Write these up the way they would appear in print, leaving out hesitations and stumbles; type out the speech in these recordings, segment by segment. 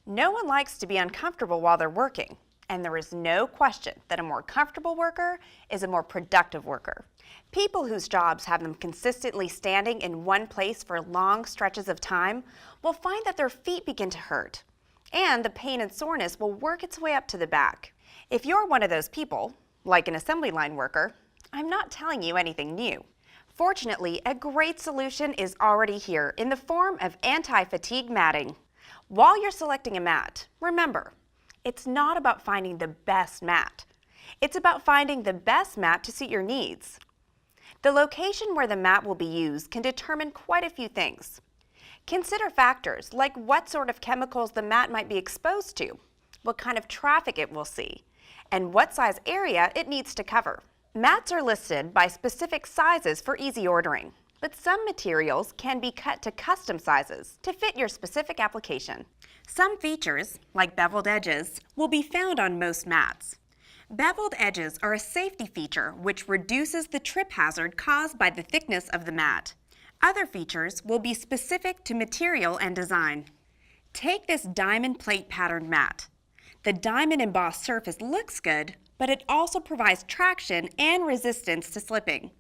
No one likes to be uncomfortable while they're working, and there is no question that a more comfortable worker is a more productive worker. People whose jobs have them consistently standing in one place for long stretches of time will find that their feet begin to hurt, and the pain and soreness will work its way up to the back. If you're one of those people, like an assembly line worker, I'm not telling you anything new. Fortunately, a great solution is already here in the form of anti-fatigue matting. While you're selecting a mat, remember, it's not about finding the best mat. It's about finding the best mat to suit your needs. The location where the mat will be used can determine quite a few things. Consider factors like what sort of chemicals the mat might be exposed to, what kind of traffic it will see, and what size area it needs to cover. Mats are listed by specific sizes for easy ordering, but some materials can be cut to custom sizes to fit your specific application. Some features, like beveled edges, will be found on most mats. Beveled edges are a safety feature which reduces the trip hazard caused by the thickness of the mat. Other features will be specific to material and design. Take this diamond plate patterned mat. The diamond embossed surface looks good, but it also provides traction and resistance to slipping.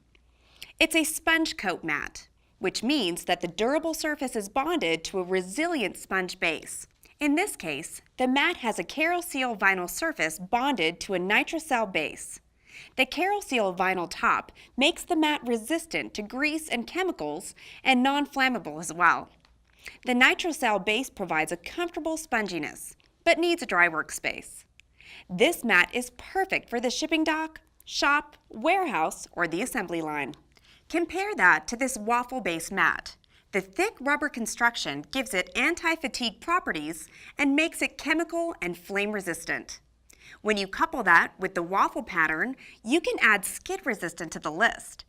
It's a sponge coat mat, which means that the durable surface is bonded to a resilient sponge base. In this case, the mat has a CaroSeal vinyl surface bonded to a Nitrocell base. The CaroSeal vinyl top makes the mat resistant to grease and chemicals and non-flammable as well. The Nitrocell base provides a comfortable sponginess, but needs a dry workspace. This mat is perfect for the shipping dock, shop, warehouse, or the assembly line. Compare that to this waffle-based mat. The thick rubber construction gives it anti-fatigue properties and makes it chemical and flame resistant. When you couple that with the waffle pattern, you can add skid resistant to the list.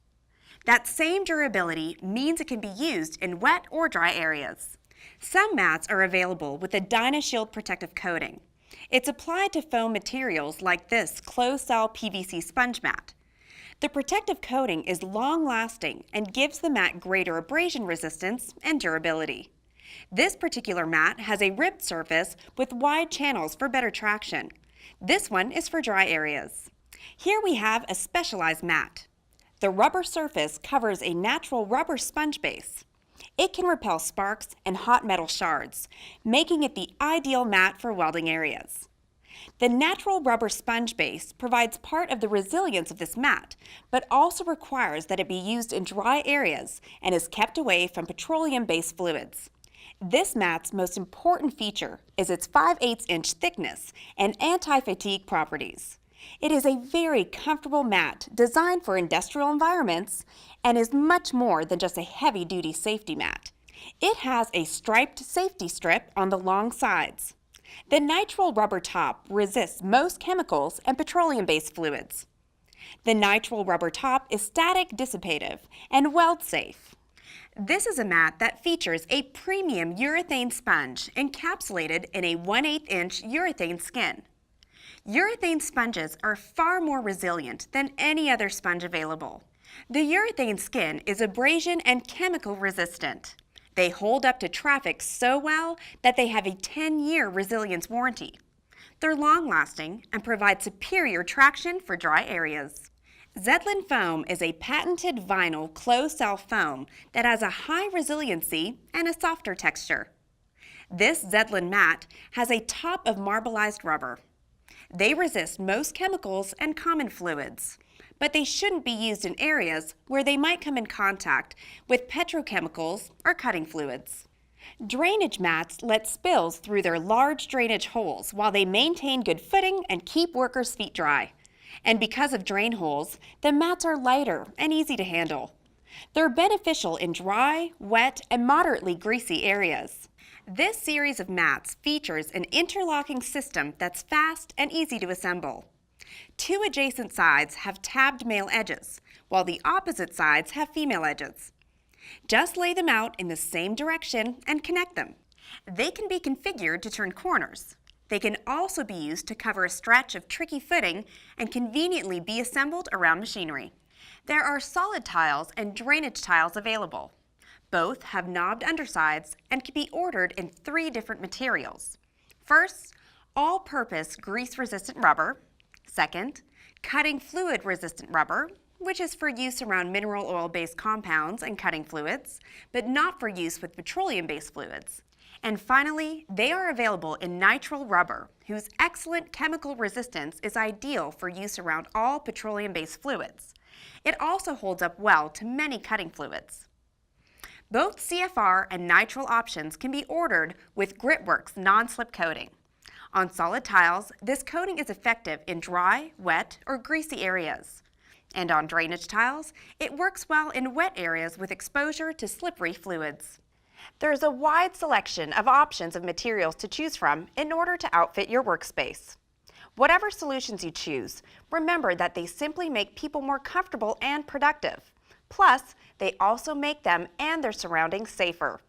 That same durability means it can be used in wet or dry areas. Some mats are available with a DynaShield protective coating. It's applied to foam materials like this closed-cell PVC sponge mat. The protective coating is long-lasting and gives the mat greater abrasion resistance and durability. This particular mat has a ribbed surface with wide channels for better traction. This one is for dry areas. Here we have a specialized mat. The rubber surface covers a natural rubber sponge base. It can repel sparks and hot metal shards, making it the ideal mat for welding areas. The natural rubber sponge base provides part of the resilience of this mat, but also requires that it be used in dry areas and is kept away from petroleum-based fluids. This mat's most important feature is its 5/8" thickness and anti-fatigue properties. It is a very comfortable mat designed for industrial environments and is much more than just a heavy-duty safety mat. It has a striped safety strip on the long sides. The nitrile rubber top resists most chemicals and petroleum-based fluids. The nitrile rubber top is static dissipative and weld safe. This is a mat that features a premium urethane sponge encapsulated in a 1/8" urethane skin. Urethane sponges are far more resilient than any other sponge available. The urethane skin is abrasion and chemical resistant. They hold up to traffic so well that they have a 10-year resilience warranty. They're long-lasting and provide superior traction for dry areas. Zedlin foam is a patented vinyl closed-cell foam that has a high resiliency and a softer texture. This Zedlin mat has a top of marbleized rubber. They resist most chemicals and common fluids, but they shouldn't be used in areas where they might come in contact with petrochemicals or cutting fluids. Drainage mats let spills through their large drainage holes while they maintain good footing and keep workers' feet dry. And because of drain holes, the mats are lighter and easy to handle. They're beneficial in dry, wet, and moderately greasy areas. This series of mats features an interlocking system that's fast and easy to assemble. Two adjacent sides have tabbed male edges, while the opposite sides have female edges. Just lay them out in the same direction and connect them. They can be configured to turn corners. They can also be used to cover a stretch of tricky footing and conveniently be assembled around machinery. There are solid tiles and drainage tiles available. Both have knobbed undersides and can be ordered in 3 different materials: First, all-purpose grease-resistant rubber. Second, cutting fluid-resistant rubber, which is for use around mineral oil-based compounds and cutting fluids, but not for use with petroleum-based fluids. And finally, they are available in nitrile rubber, whose excellent chemical resistance is ideal for use around all petroleum-based fluids. It also holds up well to many cutting fluids. Both CFR and nitrile options can be ordered with Gritworks non-slip coating. On solid tiles, this coating is effective in dry, wet, or greasy areas. And on drainage tiles, it works well in wet areas with exposure to slippery fluids. There's a wide selection of options of materials to choose from in order to outfit your workspace. Whatever solutions you choose, remember that they simply make people more comfortable and productive. Plus, they also make them and their surroundings safer.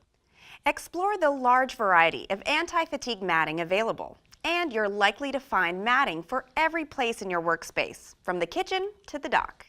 Explore the large variety of anti-fatigue matting available, and you're likely to find matting for every place in your workspace, from the kitchen to the dock.